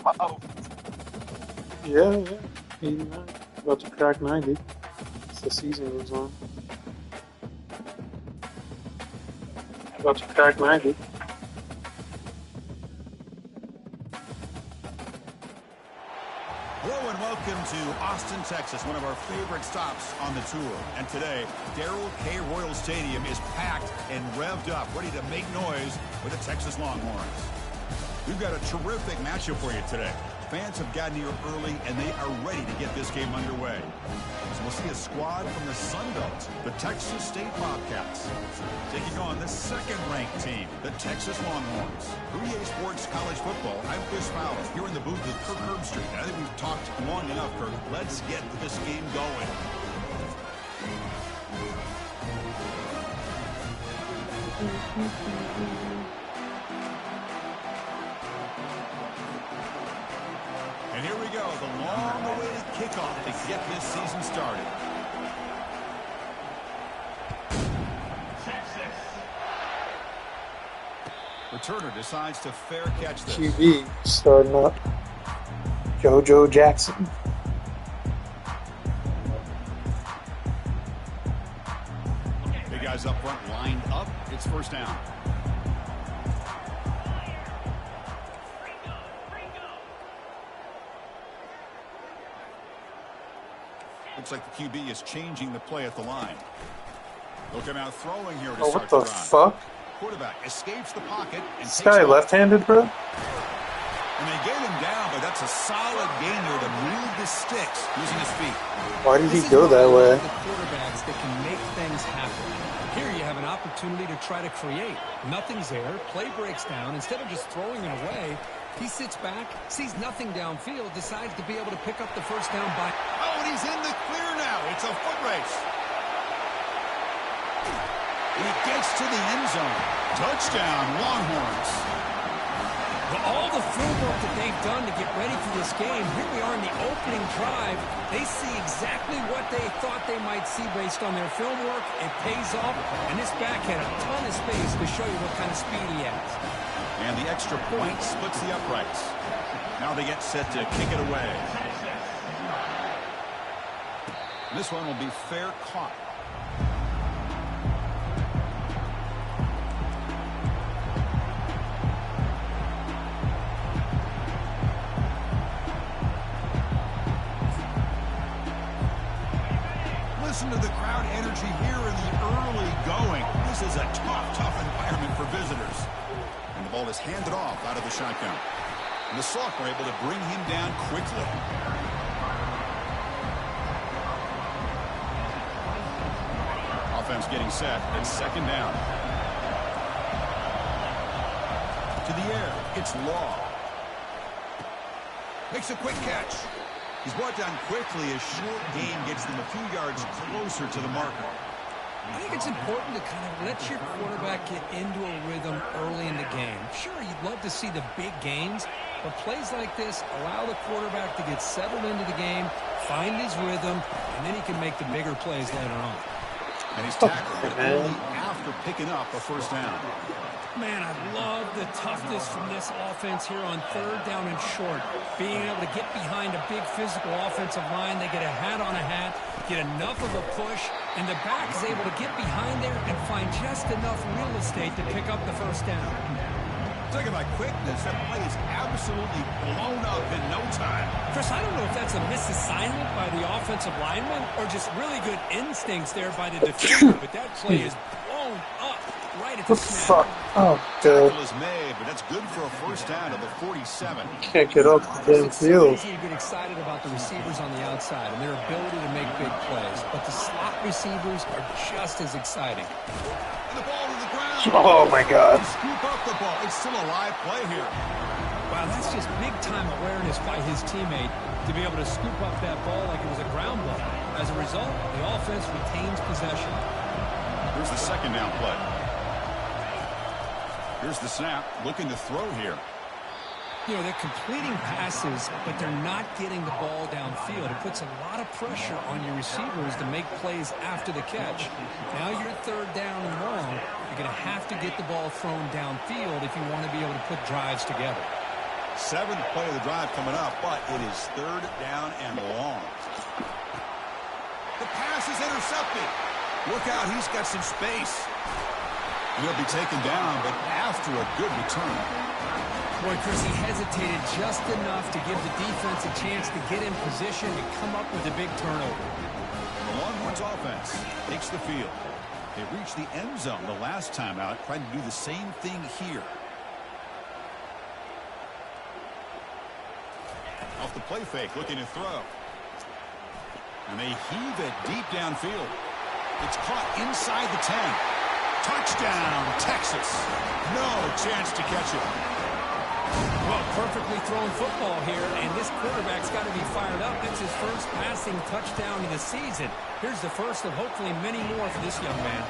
Uh-oh. Yeah, 89. About to crack 90. As the season goes on. About to crack 90. Hello and welcome to Austin, Texas, one of our favorite stops on the tour. And today, Darrell K. Royal Stadium is packed and revved up, ready to make noise with the Texas Longhorns. We've got a terrific matchup for you today. Fans have gotten here early, and they are ready to get this game underway. So we'll see a squad from the Sun Belt, the Texas State Bobcats, taking on the second-ranked team, the Texas Longhorns. For EA Sports College Football, I'm Chris Fowler, here in the booth with Kirk Herbstreit. I think we've talked long enough, Kirk. Let's get this game going. And here we go, the long-awaited kickoff to get this season started. Returner decides to fair catch this. QB starting up. JoJo Jackson. Big guys up front lined up. It's first down. Looks like the QB is changing the play at the line. Looking out throwing here to Oh, start what the fuck? Quarterback escapes the pocket and This takes guy off. left-handed, bro? And they get him down, but that's a solid gain there to move the sticks using his feet. Why did he go that way? The quarterbacks that can make things happen. Here you have an opportunity to try to create. Nothing's there. Play breaks down. Instead of just throwing it away, he sits back, sees nothing downfield, decides to be able to pick up the first down by... Oh, and he's in the clear now. It's a foot race. He gets to the end zone. Touchdown, Longhorns. Well, all the film work that they've done to get ready for this game, here we are in the opening drive. They see exactly what they thought they might see based on their film work. It pays off, and this back had a ton of space to show you what kind of speed he has. And the extra point splits the uprights. Now they get set to kick it away. This one will be fair caught. Listen to the crowd energy here in the early going. This is a tough environment for visitors. And the ball is handed off out of the shotgun. And the Sock were able to bring him down quickly. Offense getting set. It's second down. To the air. It's Law. Makes a quick catch. He's brought down quickly. A short gain gets them a few yards closer to the marker. I think it's important to kind of let your quarterback get into a rhythm early in the game. Sure, you'd love to see the big gains, but plays like this allow the quarterback to get settled into the game, find his rhythm, and then he can make the bigger plays later on. And he's tackled only after picking up a first down. Man, I love the toughness from this offense here on third down and short. Being able to get behind a big physical offensive line, they get a hat on a hat, get enough of a push, and the back is able to get behind there and find just enough real estate to pick up the first down. Talking about quickness, that play is absolutely blown up in no time. Chris, I don't know if that's a misassignment by the offensive lineman or just really good instincts there by the defender, but that play is blown up right at the What the snap. fuck? Oh, dude. Tackle is made, but that's good for a first down to the 47. Can't get up the damn It's so field. easy to get excited about the receivers on the outside and their ability to make big plays, but the slot receivers are just as exciting. And the ball to the ground. Oh, my God. Scoop up the ball. It's still a live play here. Wow, that's just big-time awareness by his teammate to be able to scoop up that ball like it was a ground ball. As a result, the offense retains possession. Here's the second down play. Here's the snap, looking to throw here. You know, they're completing passes, but they're not getting the ball downfield. It puts a lot of pressure on your receivers to make plays after the catch. Now you're third down and long. You're going to have to get the ball thrown downfield if you want to be able to put drives together. Seventh play of the drive coming up, but it is third down and long. The pass is intercepted. Look out, he's got some space. He'll be taken down, but after a good return. Boy, Chris, he hesitated just enough to give the defense a chance to get in position and come up with a big turnover. The Longhorns offense takes the field. They reached the end zone the last time out, trying to do the same thing here. Off the play fake, looking to throw. And they heave it deep downfield. It's caught inside the 10. Touchdown, Texas. No chance to catch it. Well, perfectly thrown football here, and this quarterback's got to be fired up. It's his first passing touchdown of the season. Here's the first of hopefully many more for this young man.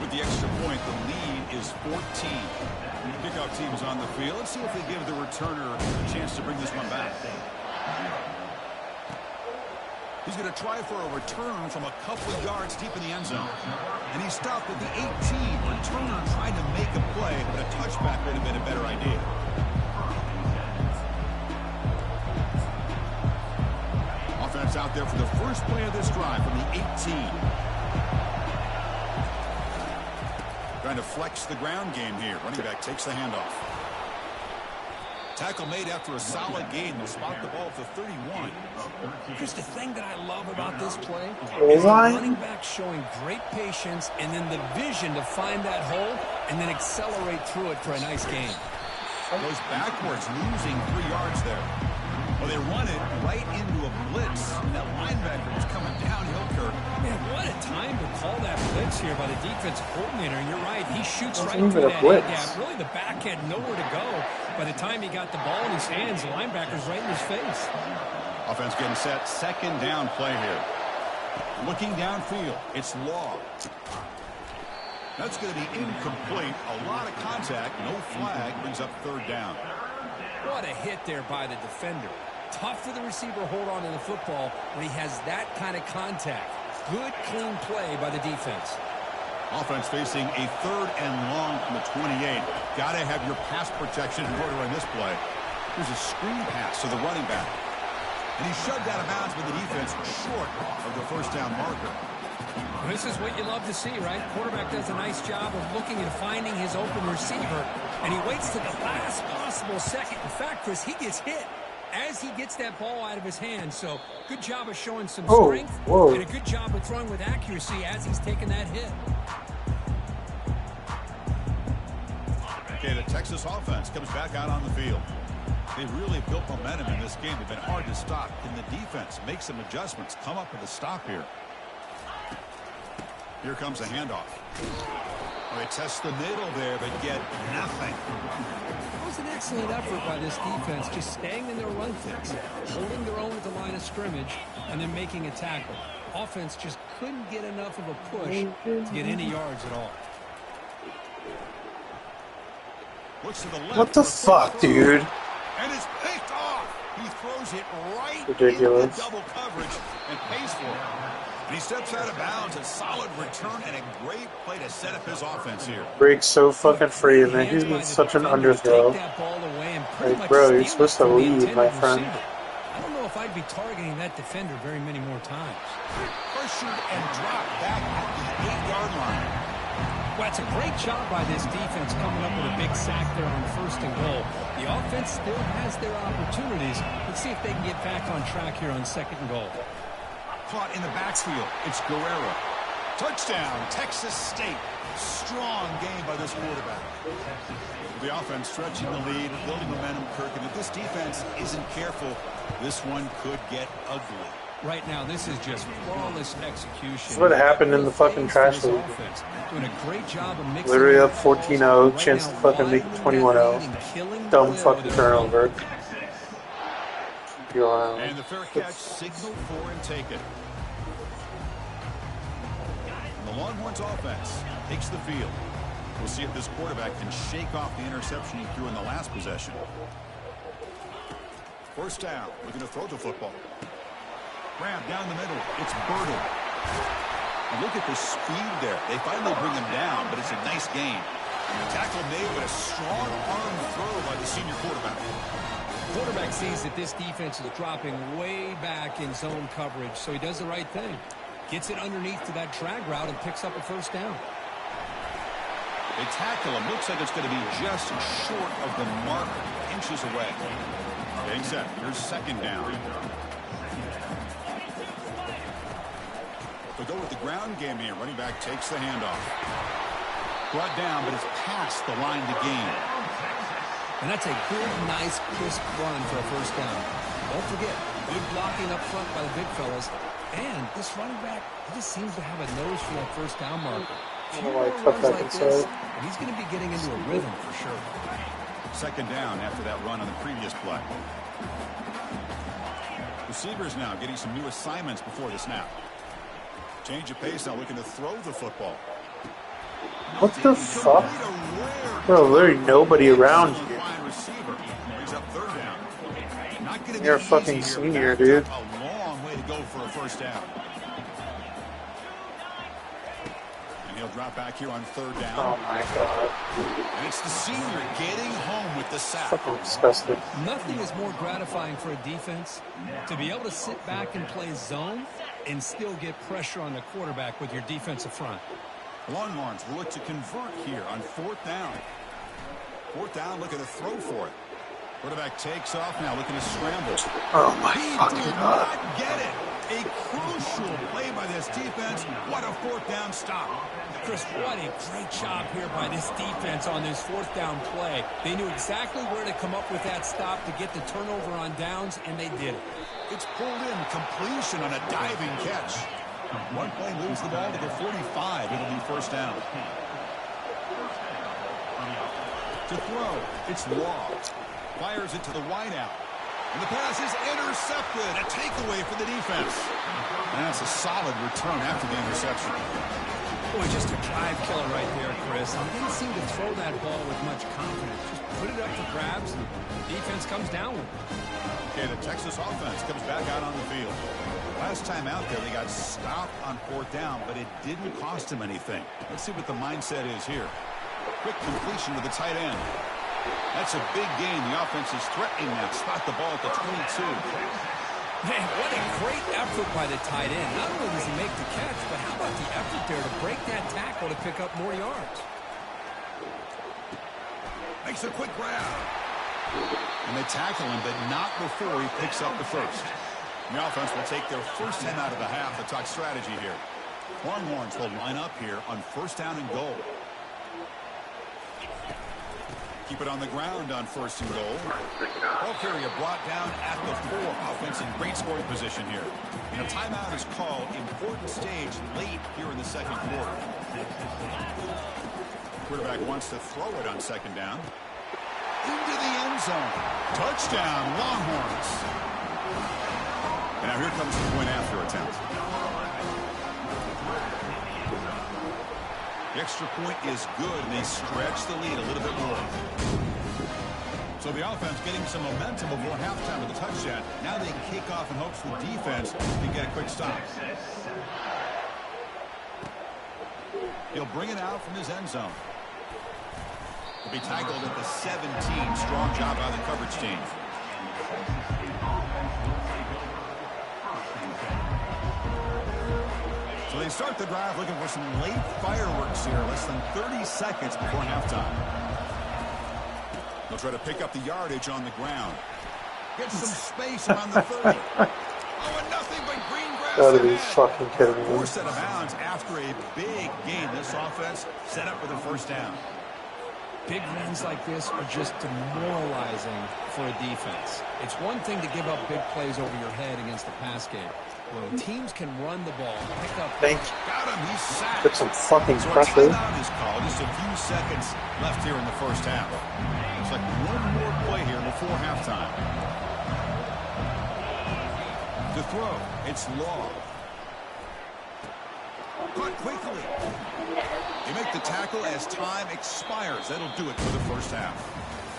With the extra point, the lead is 14. The kickoff team is on the field. Let's see if they give the returner a chance to bring this one back. He's going to try for a return from a couple of yards deep in the end zone. And he stopped at the 18. Returner trying to make a play, but a touchback would have been a better idea. Offense out there for the first play of this drive from the 18. Trying to flex the ground game here. Running back takes the handoff. Tackle made after a solid gain. They'll spot the ball at the 31. Here's the thing that I love about this play. Is the running back showing great patience and then the vision to find that hole and then accelerate through it for a nice gain. Goes backwards, losing 3 yards there. Well, they run it right into a blitz. And that linebacker was coming downhill, Kirk. Man, what a time to call that blitz here by the defensive coordinator. And you're right, he shoots right even through a that blitz. gap. Really, the back had nowhere to go. By the time he got the ball in his hands, the linebacker's right in his face. Offense getting set. Second down play here. Looking downfield. It's Law. That's going to be incomplete. A lot of contact. No flag. Brings up third down. What a hit there by the defender. Tough for the receiver to hold on to the football when he has that kind of contact. Good, clean play by the defense. Offense facing a third and long from the 28. Got to have your pass protection in order on this play. Here's a screen pass to the running back. And he shoved out of bounds with the defense short of the first down marker. This is what you love to see, right? Quarterback does a nice job of looking and finding his open receiver, and he waits to the last possible second. In fact, Chris, he gets hit as he gets that ball out of his hand. So good job of showing some strength and a good job of throwing with accuracy as he's taking that hit. Okay, the Texas offense comes back out on the field. They really built momentum in this game. They've been hard to stop. Can the defense make some adjustments? Come up with a stop here. Here comes a handoff. Well, they test the middle there, but get nothing. It was an excellent effort by this defense, just staying in their run fix, holding their own at the line of scrimmage, and then making a tackle. Offense just couldn't get enough of a push to get any yards at all. Looks to the left. What the fuck, dude? And it's picked off. He throws it right Ridiculous. into double coverage and pays for it. And he steps out of bounds. A solid return and a great play to set up his offense here. Breaks so fucking free, and then he's been such an underthrow. Like, bro, you're supposed to lead, my friend. I don't know if I'd be targeting that defender very many more times. Pressured and dropped back at the 8-yard line. Well, it's a great job by this defense coming up with a big sack there on first and goal. The offense still has their opportunities. Let's see if they can get back on track here on second and goal. Caught in the backfield. It's Guerrero. Touchdown, Texas State. Strong game by this quarterback. The offense stretching the lead, building momentum, Kirk. And if this defense isn't careful, this one could get ugly. Right now, this is just flawless execution. That's what happened in the fucking trash league. Doing a great job of mixing. Literally up 14-0, chance to fucking make it 21-0. Dumb fucking turnover. And the fair catch signaled for and taken. The Longhorns offense takes the field. We'll see if this quarterback can shake off the interception he threw in the last possession. First down. Looking to throw the football. Grab down the middle. It's Burden. And look at the speed there. They finally bring him down, but it's a nice gain. Tackle made with a strong arm throw by the senior quarterback. Quarterback sees that this defense is dropping way back in zone coverage, so he does the right thing. Gets it underneath to that drag route and picks up a first down. They tackle him. Looks like it's going to be just short of the mark, inches away. Getting set. Here's second down. We'll go with the ground game here. Running back takes the handoff. Brought down, but it's past the line to gain. And that's a good, nice, crisp run for a first down. Don't forget, good blocking up front by the big fellas. And this running back, he just seems to have a nose for that first down marker. He's going to be getting into a rhythm for sure. Second down after that run on the previous play. Receivers now getting some new assignments before the snap. Change of pace now, looking to throw the football. What the fuck? Bro, there's nobody around you. You're a fucking senior, dude. A long way to go for a first down. And he'll drop back here on third down. Oh my god. And it's the senior getting home with the sack. Fucking disgusting. Nothing is more gratifying for a defense to be able to sit back and play zone and still get pressure on the quarterback with your defensive front. Longhorns will look to convert here on fourth down. Fourth down, looking to throw for it. Quarterback takes off now, looking to scramble. Oh my fucking god. Not get it. A crucial play by this defense. What a fourth down stop. Chris, what a great job here by this defense on this fourth down play. They knew exactly where to come up with that stop to get the turnover on downs, and they did it. It's pulled in, completion on a diving catch. One play moves the ball to the 45. It'll be first down. To throw, it's Law. Fires it to the wideout. And the pass is intercepted. A takeaway for the defense. And that's a solid return after the interception. Boy, just a drive killer right there, Chris. He didn't seem to throw that ball with much confidence. Just put it up for grabs, and the defense comes down with it. Okay, the Texas offense comes back out on the field. Last time out there, they got stopped on fourth down, but it didn't cost them anything. Let's see what the mindset is here. Quick completion to the tight end. That's a big gain. The offense is threatening now. Spot the ball at the 22. Man, what a great effort by the tight end. Not only does he make the catch, but how about the effort there to break that tackle to pick up more yards? Makes a quick grab. And they tackle him, but not before he picks up the first. The offense will take their first 10 out of the half to talk strategy here. Longhorns will line up here on first down and goal. Keep it on the ground on first and goal. Ball carrier brought down at the 4. Offense in great scoring position here. And a timeout is called. Important stage late here in the second quarter. Quarterback wants to throw it on second down. Into the end zone. Touchdown, Longhorns. And now here comes the point after attempt. The extra point is good, and they stretch the lead a little bit more. So the offense getting some momentum before halftime with the touchdown. Now they kick off in hopes the defense can get a quick stop. He'll bring it out from his end zone. He'll be tackled at the 17. Strong job by the coverage team. So they start the drive looking for some late fireworks here. Less than 30 seconds before halftime. They'll try to pick up the yardage on the ground. Get some space around the 30. Oh, and nothing but green grass. Gotta be fucking kidding me. Four set of bounds after a big gain. This offense set up for the first down. Big runs like this are just demoralizing for a defense. It's one thing to give up big plays over your head against the pass game. When teams can run the ball, pick up. Thank you. Got him. He's sacked. Put some fucking So a pressure. timeout is called. Just a few seconds left here in the first half. Looks like one more play here before halftime. To throw, it's Law. Caught quickly. They make the tackle as time expires. That'll do it for the first half.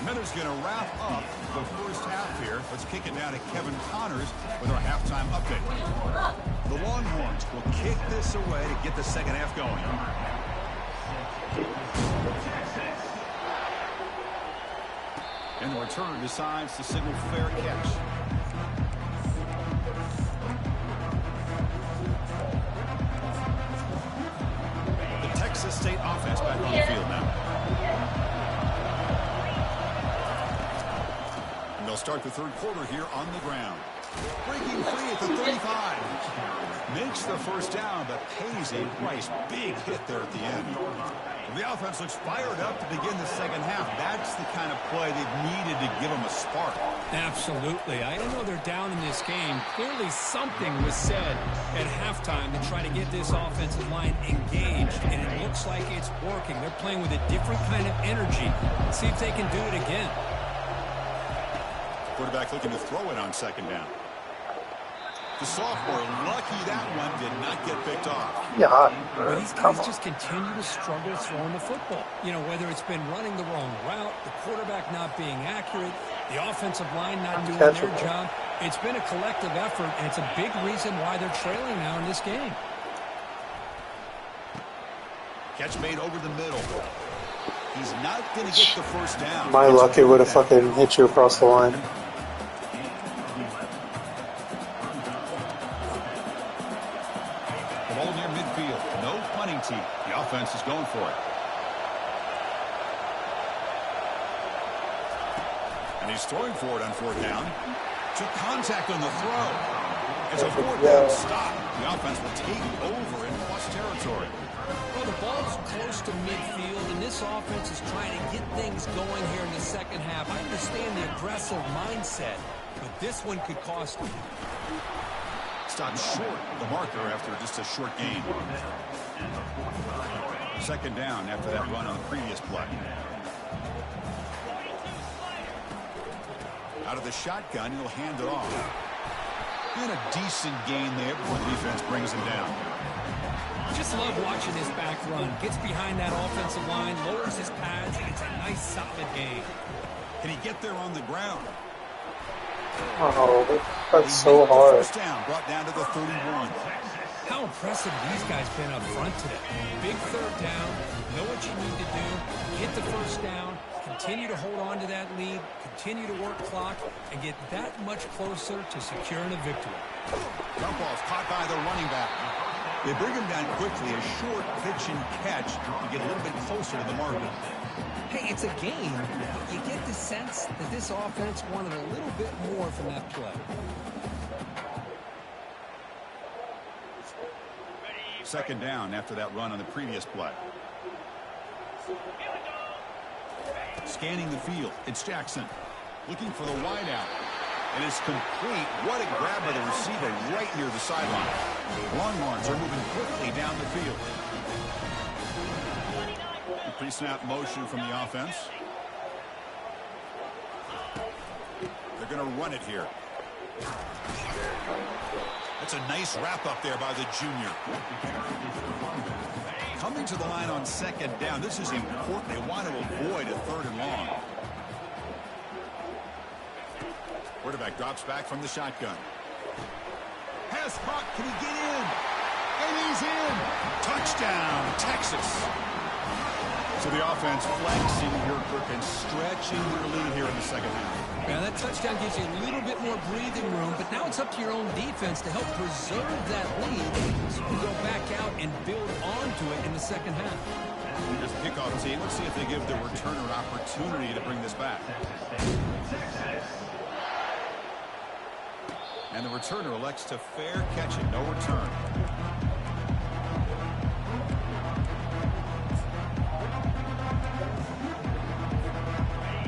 Miller's going to wrap up the first half here. Let's kick it down to Kevin Connors with our halftime update. The Longhorns will kick this away to get the second half going. return decides to signal fair catch. The Texas State offense back on the field now. And they'll start the third quarter here on the ground. Breaking free at the 35. Makes the first down, but pays a price. Big hit there at the end. The offense looks fired up to begin the second half. That's the kind of play they've needed to give them a spark. Absolutely. I know they're down in this game. Clearly something was said at halftime to try to get this offensive line engaged, and it looks like it's working. They're playing with a different kind of energy. Let's see if they can do it again. Quarterback looking to throw it on second down. The sophomore, lucky that one did not get picked off. Yeah, but these guys just continue to struggle throwing the football. You know, whether it's been running the wrong route, the quarterback not being accurate, the offensive line not doing their job. It's been a collective effort, and it's a big reason why they're trailing now in this game. Catch made over the middle. He's not going to get the first down. My luck, it would have fucking hit you across the line. The offense is going for it. And he's throwing for it on fourth down. Took contact on the throw. It's a fourth down stop. The offense will take over in plus territory. Well, the ball's close to midfield, and this offense is trying to get things going here in the second half. I understand the aggressive mindset, but this one could cost them. Stopped short the marker after just a short gain. Second down after that run on the previous play. Out of the shotgun, he'll hand it off. And a decent gain there before the defense brings him down. Just love watching his back run. Gets behind that offensive line, lowers his pads, and it's a nice solid gain. Can he get there on the ground? Oh, that's so hard. First down, brought down to the 31. How impressive these guys been up front today. Big third down, know what you need to do, get the first down, continue to hold on to that lead, continue to work clock, and get that much closer to securing a victory. Jump ball's caught by the running back. They bring him down quickly, a short pitch and catch to get a little bit closer to the marker. Hey, it's a game. You get the sense that this offense wanted a little bit more from that play. Second down after that run on the previous play. Scanning the field, it's Jackson. Looking for the wideout. And it's complete. What a grab by the receiver right near the sideline. Longhorns are moving quickly down the field. Pre-snap motion from the offense. They're going to run it here. That's a nice wrap up there by the junior. Coming to the line on second down. This is important. They want to avoid a third and long. Quarterback drops back from the shotgun. Has caught. Can he get in? And he's in. Touchdown, Texas. So the offense flexing here, and stretching their lead here in the second half. Yeah, that touchdown gives you a little bit more breathing room, but now it's up to your own defense to help preserve that lead so you can go back out and build onto it in the second half. Here's the kickoff team. Let's see if they give the returner opportunity to bring this back. And the returner elects to fair catch it. No return.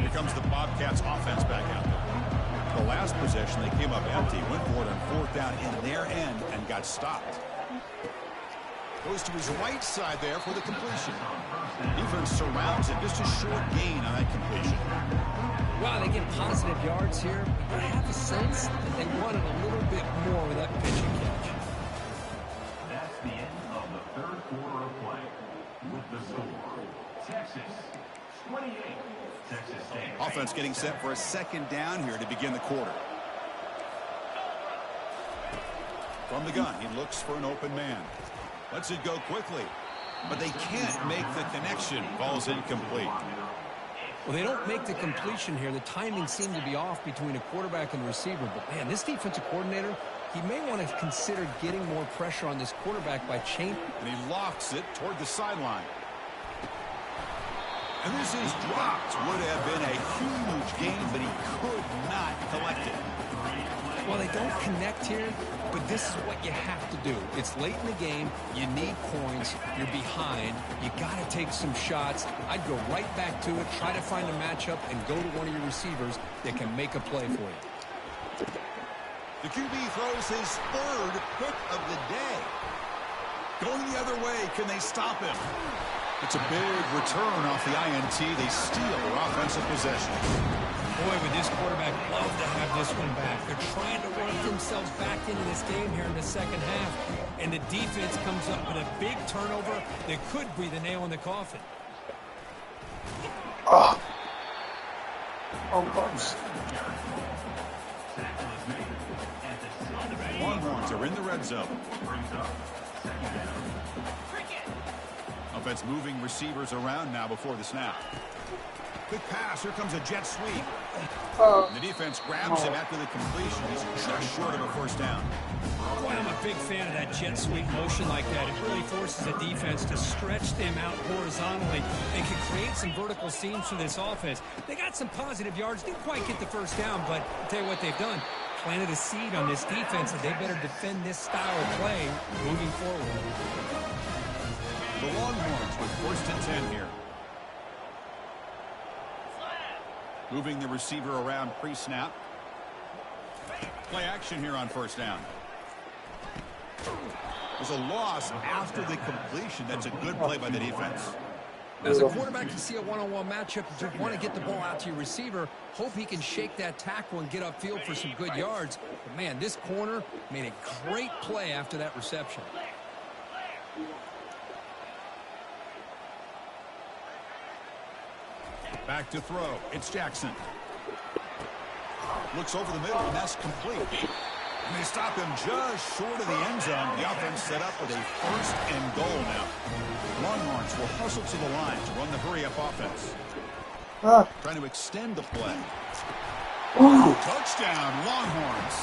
Here comes the Bobcats offense back out there. The last possession, they came up empty, went for it on fourth down in their end and got stopped. Goes to his right side there for the completion. Defense surrounds it. Just a short gain on that completion. Wow, they get positive yards here. I have a sense that they wanted a little bit more with that pitch and catch. That's the end of the third quarter of play. With the score, Texas 28, Texas State. Offense getting set for a second down here to begin the quarter. From the gun, he looks for an open man. Lets it go quickly, but they can't make the connection. Ball's incomplete. Well, they don't make the completion here. The timing seemed to be off between a quarterback and the receiver. But, man, this defensive coordinator, he may want to consider getting more pressure on this quarterback by chain. And he lofts it toward the sideline. And this is dropped. Would have been a huge gain, but he could not collect it. Well, they don't connect here, but this is what you have to do. It's late in the game. You need points. You're behind. You got to take some shots. I'd go right back to it, try to find a matchup, and go to one of your receivers that can make a play for you. The QB throws his third pick of the day. Going the other way, can they stop him? It's a big return off the INT. They steal their offensive possession. Boy, would this quarterback love to have this one back. They're trying to work themselves back into this game here in the second half. And the defense comes up with a big turnover that could be the nail in the coffin. Oh. Almost. Longhorns are in the red zone. Offense moving receivers around now before the snap. Quick pass. Here comes a jet sweep. The defense grabs him after the completion. He's just short of a first down. Boy, I'm a big fan of that jet sweep motion like that. It really forces the defense to stretch them out horizontally and can create some vertical seams for this offense. They got some positive yards. Didn't quite get the first down, but I'll tell you what they've done. Planted a seed on this defense that they better defend this style of play moving forward. The Longhorns with first and 10 here. Moving the receiver around pre-snap. Play action here on first down. There's a loss after the completion. That's a good play by the defense. As a quarterback, you see a one-on-one matchup. You want to get the ball out to your receiver. Hope he can shake that tackle and get upfield for some good yards. But, man, this corner made a great play after that reception. Back to throw. It's Jackson. Looks over the middle, and that's complete. And they stop him just short of the end zone. The offense set up with a first and goal now. Longhorns will hustle to the line to run the hurry-up offense. Trying to extend the play. Touchdown, Longhorns.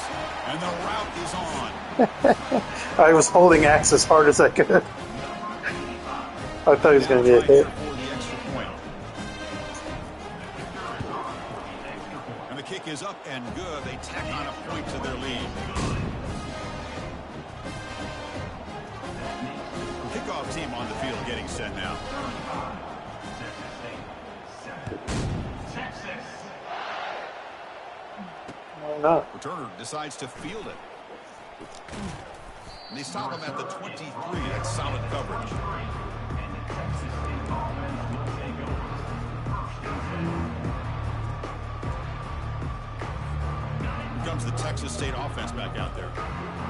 And the route is on. I was holding Axe as hard as I could. I thought he was going to get hit. Kick is up and good. They tack on a point to their lead. Kickoff team on the field getting set now. Why not? Returner decides to field it. And they stop him at the 23. That's solid coverage. Comes the Texas State offense back out there.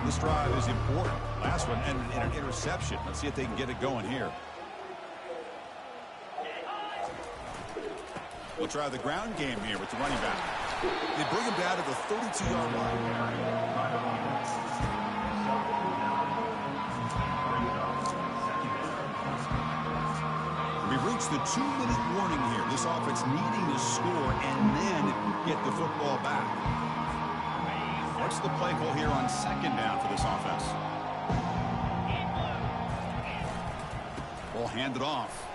This drive is important. Last one ended in an interception. Let's see if they can get it going here. We'll try the ground game here with the running back. They bring him down to the 32-yard line. We've reached the 2-minute warning here. This offense needing to score and then get the football back. What's the play call here on second down for this offense? Ball handed off.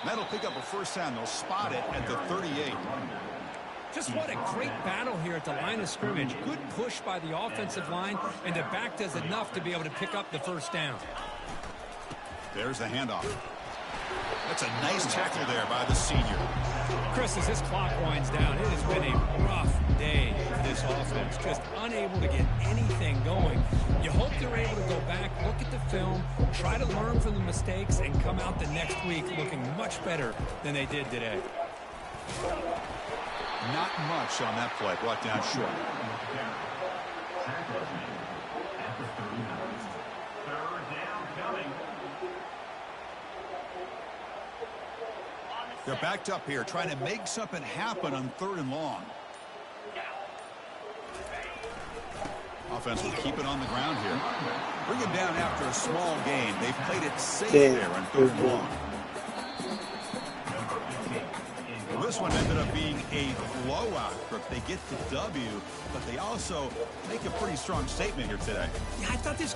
That'll pick up a first down. They'll spot it at the 38. Just what a great battle here at the line of scrimmage. Good push by the offensive line, and the back does enough to be able to pick up the first down. There's the handoff. That's a nice tackle there by the senior. Chris, as this clock winds down, it has been a rough day for this offense. Just unable to get anything going. You hope they're able to go back, look at the film, try to learn from the mistakes, and come out the next week looking much better than they did today. Not much on that play, brought down short. They're backed up here, trying to make something happen on 3rd and long. Offense will keep it on the ground here. Bring him down after a small gain. They've played it safe there on 3rd and long. this one ended up being a blowout, Brooks. They get the W, but they also make a pretty strong statement here today. Yeah, I thought this